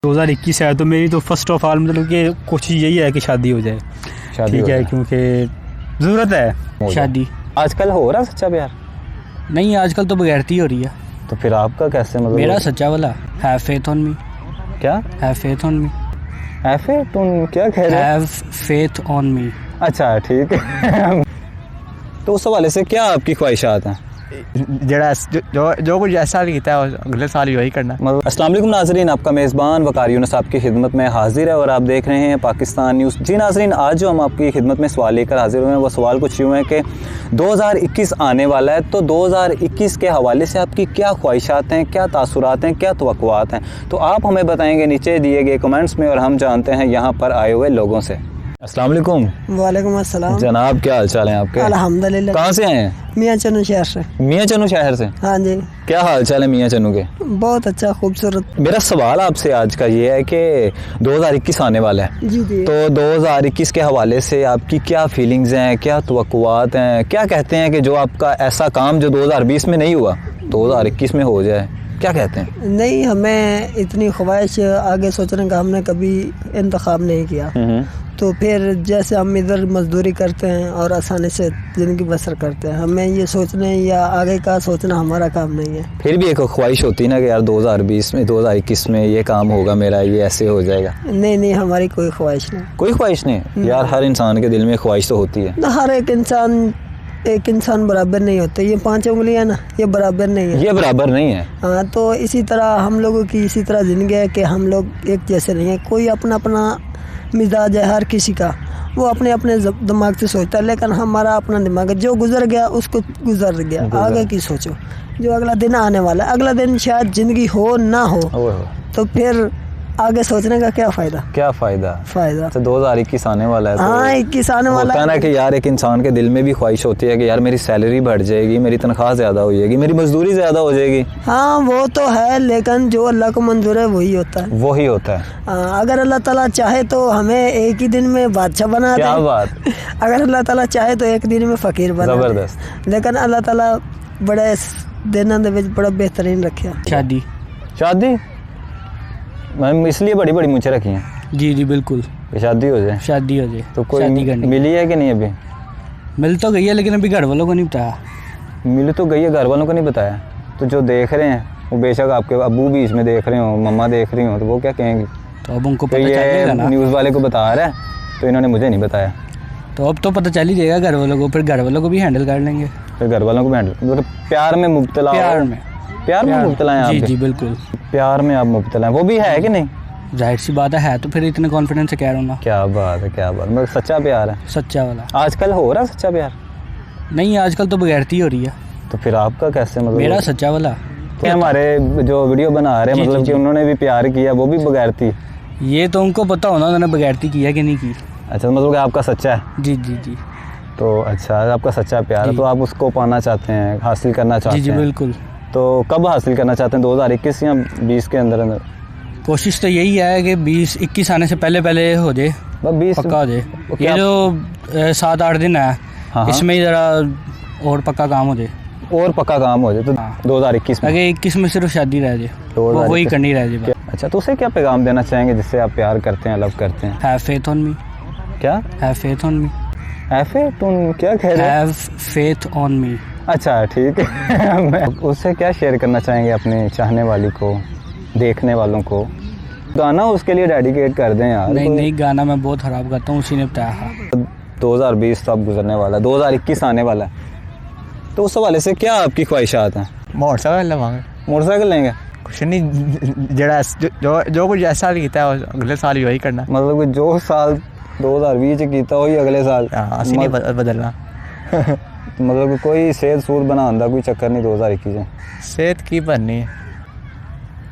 2021 है तो मेरी तो फर्स्ट ऑफ ऑल मतलब कि कोशिश यही है कि शादी हो जाए। ठीक है, क्योंकि ज़रूरत है शादी। आजकल हो रहा सच्चा प्यार? नहीं, आजकल तो बगैरती हो रही है। तो फिर आपका कैसे मतलब? मेरा सच्चा वाला हैव फेथ ऑन मी। क्या? Have faith on me. Have faith on क्या कह रहे हैं? Have faith on me. अच्छा ठीक है। तो उस हवाले से क्या आपकी ख्वाहिशात हैं? जो कुछ ऐसा भी किया है अगले साल ही वही करना। अस्सलाम वालेकुम नाज़रीन, आपका मेज़बान वकार यूनुस आपकी खिदमत में हाजिर है और आप देख रहे हैं पाकिस्तान न्यूज़। जी नाज़रीन, आज जो हम आपकी खिदमत में सवाल लेकर हाजिर हुए हैं वो सवाल कुछ यूँ है कि 2021 आने वाला है, तो 2021 के हवाले से आपकी क्या ख्वाहिशात हैं, क्या तासुरात हैं, क्या तवक्कुआत हैं, तो आप हमें बताएंगे नीचे दिए गए कमेंट्स में और हम जानते हैं यहाँ पर आए हुए लोगों से। अस्सलाम वालेकुम। वालेकुम अस्सलाम जनाब, क्या हाल चाल है आपके? अल्हम्दुलिल्लाह। कहाँ से आए हैं? मियाँ चन्नू शहर से। मियाँ चन्नू शहर से? हाँ जी। क्या हाल चाल है मियाँ चन्नू के? बहुत अच्छा, खूबसूरत। मेरा सवाल आपसे आज का ये है कि 2021 आने वाला है जी जी। तो 2021 के हवाले से आपकी क्या फीलिंग्स हैं, क्या तवक्कुआत हैं, क्या कहते हैं कि जो आपका ऐसा काम जो 2020 में नहीं हुआ 2021 में हो जाए, क्या कहते हैं? नहीं, हमें इतनी ख्वाहिश आगे सोचने का हमने कभी इंतखाब नहीं किया, तो फिर जैसे हम इधर मजदूरी करते हैं और आसानी से ज़िंदगी बसर करते हैं, हमें ये सोचने या आगे का सोचना हमारा काम नहीं है। फिर भी एक ख्वाहिश होती है ना कि यार 2020 में 2021 में ये काम होगा मेरा, ये ऐसे हो जाएगा। नहीं नहीं, हमारी कोई ख्वाहिश नहीं। कोई ख्वाहिश नहीं यार? हर इंसान के दिल में ख्वाहिश तो होती है ना, हर एक इंसान बराबर नहीं होते। ये 5 उंगलियां ना, ये बराबर नहीं है। ये बराबर नहीं है। हाँ, तो इसी तरह हम लोगों की इसी तरह ज़िंदगी है कि हम लोग एक जैसे नहीं है। कोई अपना अपना मिजाज है हर किसी का, वो अपने अपने दिमाग से सोचता है, लेकिन हमारा अपना दिमाग है। जो गुजर गया उसको गुजर गया, आगे की सोचो। जो अगला दिन आने वाला है, अगला दिन शायद ज़िंदगी हो ना हो, तो फिर आगे सोचने का क्या फ़ायदा? क्या फ़ायदा? तो 2021 आने वाला है। हाँ, 21 आने वाला है ना कि यार एक इंसान के दिल में भी ख्वाहिश होती है कि यार मेरी सैलरी बढ़ जाएगी, मेरी तनख्वाह ज़्यादा हो जाएगी, मेरी मजदूरी ज़्यादा हो जाएगी। हाँ, वो तो है, लेकिन जो अल्लाह को मंजूर है वही होता है। वही होता है। अगर अल्लाह ताला चाहे तो हमें एक ही दिन में बादशाह बना दे। क्या बात। अगर अल्लाह ताला चाहे तो एक दिन में फ़कीर बना दे। ज़बरदस्त। लेकिन अल्लाह ताला बड़े दिनों दे विच बड़ा बेहतरीन रखा। शादी मैम इसलिए बड़ी बड़ी मुझे रखी हैं। जी जी बिल्कुल, शादी हो जाए। शादी हो जाए तो कोई मिली है कि नहीं? अभी मिल तो गई है, लेकिन अभी घर वालों को नहीं बताया। मिल तो गई है, घर वालों को नहीं बताया। तो जो देख रहे हैं वो बेशक आपके अबू भी इसमें देख रहे हो, मम्मा देख रही हो, तो वो क्या कहेंगी? तो अब उनको तो पता चलेगा ना। न्यूज़ वाले को बता रहा है तो इन्होंने मुझे नहीं बताया। तो अब तो पता चल ही जाएगा घर वालों को, फिर घर वालों को भी हैंडल कर लेंगे। फिर घर वालों को भी हैंडल, तो प्यार में मुब्तला? प्यार में मुब्तला हैं आप? जी जी बिल्कुल, प्यार में आप मुब्तला हैं। वो भी है कि नहीं? जाहिर सी बात है तो फिर इतने कॉन्फिडेंस से कह रहा हूँ ना। क्या बात है, क्या बात। मतलब सच्चा प्यार है? सच्चा वाला। आजकल हो रहा सच्चा प्यार? नहीं, आजकल तो बगैरती हो रही है। तो फिर आपका कैसे मतलब? मेरा सच्चा वाला। तो हमारे जो वीडियो बना रहे हैं मतलब कि उन्होंने भी प्यार किया, वो भी बगैरती? ये तो उनको पता होना उन्होंने बगैरती किया कि नहीं की। अच्छा, मतलब कि आपका सच्चा है? जी जी जी। तो अच्छा, आपका सच्चा प्यार है, तो आप उसको पाना चाहते हैं, हासिल करना चाहते हैं? जी जी बिल्कुल। तो कब हासिल करना चाहते हैं? 2021 या 20 के अंदर अंदर? कोशिश तो यही है कि 20-21 आने से पहले पहले हो जाए, 20 पक्का हो जाए। ये जो 7-8 दिन है, इसमें ही ज़रा और पक्का काम हो जाए। और पक्का काम हो जाए तो 2021 में? अगर 21 में सिर्फ शादी रह जाए, वही करनी रह जाए। अच्छा, तो उसे क्या पैगाम देना चाहेंगे जिससे आप प्यार करते हैं, लव करते हैं? Have faith on me. क्या? Have faith on me. Have faith on क्या कह रहे हैं? Have faith on me. अच्छा ठीक है। उससे क्या शेयर करना चाहेंगे अपने चाहने वाली को, देखने वालों को? गाना उसके लिए डेडिकेट कर दें यार। नहीं, गाना मैं बहुत खराब गाता हूँ, उसी ने बताया। 2020 तो अब गुजरने वाला है, 2021 आने वाला है, तो उस हवाले से क्या आपकी ख्वाहिशात हैं? मोटरसाइकिल लवांगे। मोटरसाइकिल लेंगे? कुछ नहीं, जो कुछ ऐसा भी किया है अगले साल ही वही करना। मतलब कि जो साल 2020 किया वही अगले साल? असी नहीं बदलना। मतलब कि कोई सेहत सूर बनाने का कोई चक्कर नहीं 2021 में? सेहत की बननी है,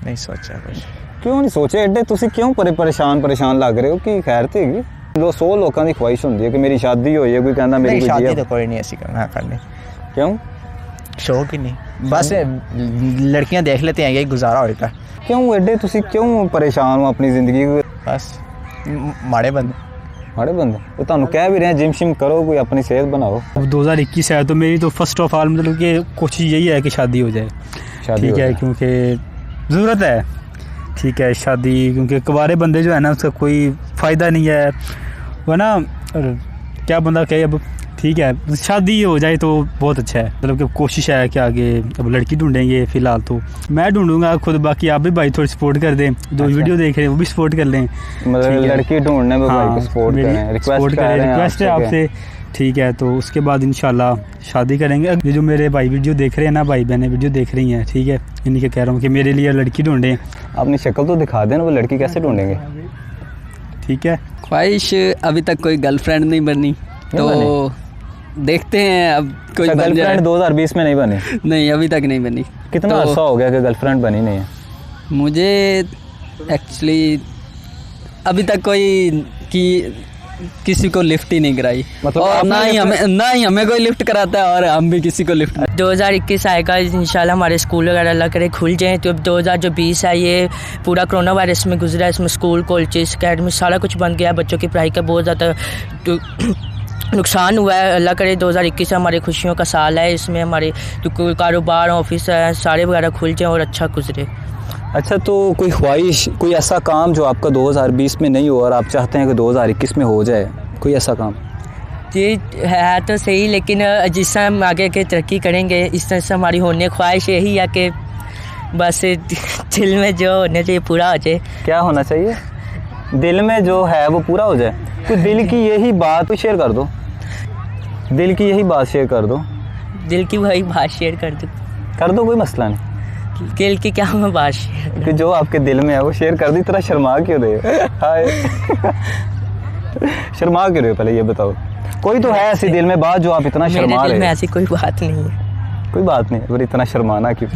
नहीं सोचा कुछ। क्यों नहीं सोचे? एडे तुसी क्यों परेशान लग रहे हो कि खैर थी 100 लोगों की ख्वाहिश होती है कि मेरी शादी होई है, कोई कहता मेरी शादी तो कोई नहीं ऐसी करनी। क्यों? शौक ही नहीं, बस लड़कियां देख लेते हैं, यही गुजारा होता है। क्यों एडे तुसी क्यों परेशान हो अपनी ज़िंदगी? बस माड़े बंदे तो तुहानू कह भी रहे हैं जिम शिम करो, कोई अपनी सेहत बनाओ। अब 2021 है तो मेरी तो फर्स्ट ऑफ ऑल मतलब कि कोशिश यही है कि शादी हो जाए। ठीक है, क्योंकि ज़रूरत है ठीक है शादी, क्योंकि कुंवारे बंदे जो है ना उसका कोई फ़ायदा नहीं है, वो ना क्या बंदा कहे अब, ठीक है शादी हो जाए तो बहुत अच्छा है। मतलब कि कोशिश है कि आगे अब लड़की ढूंढेंगे, फ़िलहाल तो मैं ढूंढूंगा खुद, बाकी आप भी भाई थोड़ी सपोर्ट कर दें, जो वीडियो देख रहे हैं वो भी सपोर्ट कर लें, मतलब लड़की ढूंढने में भाई को सपोर्ट करें, रिक्वेस्ट है आपसे, ठीक है। तो उसके बाद इंशाल्लाह शादी करेंगे। ये जो मेरे भाई वीडियो देख रहे हैं ना, भाई बहनें वीडियो देख रही हैं, ठीक है, इन्हीं के कह रहा हूँ कि मेरे लिए लड़की ढूंढें। अपनी शक्ल तो दिखा दें ना, वो लड़की कैसे ढूंढेंगे? ठीक है, ख्वाहिश अभी तक कोई गर्लफ्रेंड नहीं बनी, तो देखते हैं अब कोई बन जाए। गर्लफ्रेंड 2020 में नहीं बनी? नहीं, अभी तक नहीं बनी। कितना तो अर्सा हो गया कि गर्लफ्रेंड बनी नहीं है? मुझे एक्चुअली अभी तक किसी को लिफ्ट ही नहीं कराई, मतलब और ना ही हमें कोई लिफ्ट कराता है और हम भी किसी को लिफ्ट। 2021 आएगा इंशाल्लाह, हमारे स्कूल वगैरह अल्लाह करे खुल जाएँ। तो अब 2020 है, ये पूरा कोरोना वायरस में गुजरा है, इसमें स्कूल कॉलेजेस अकेडमी सारा कुछ बंद गया, बच्चों की पढ़ाई का बहुत ज़्यादा नुकसान हुआ है। अल्लाह करे 2021 हमारी खुशियों का साल है, इसमें हमारे जो कोई कारोबार ऑफिस है सारे वगैरह खुल जाएँ और अच्छा गुजरे। अच्छा, तो कोई ख्वाहिश, कोई ऐसा काम जो आपका 2020 में नहीं हुआ और आप चाहते हैं कि 2021 में हो जाए, कोई ऐसा काम? ये है तो सही, लेकिन जिस तरह हम आगे के तरक्की करेंगे इस तरह से हमारी होने ख्वाहिश यही है कि बस दिल में जो होने चाहिए पूरा हो जाए। क्या होना चाहिए? दिल में जो है वो पूरा हो जाए। कोई दिल की यही बात शेयर कर दो, दिल की यही बात शेयर कर दो। दिल की वही बात शेयर कर दो, कोई मसला नहीं। दिल की क्या मैं बात शेयर, कि जो आपके दिल में है वो शेयर कर दी। तरह शर्मा क्यों रहे? हाय शर्मा क्यों रहे? पहले ये बताओ, कोई तो है ऐसी दिल में बात जो आप इतना शर्मा रहे? मेरे दिल में ऐसी कोई बात नहीं है। कोई बात नहीं, पर इतना शर्माना क्यों?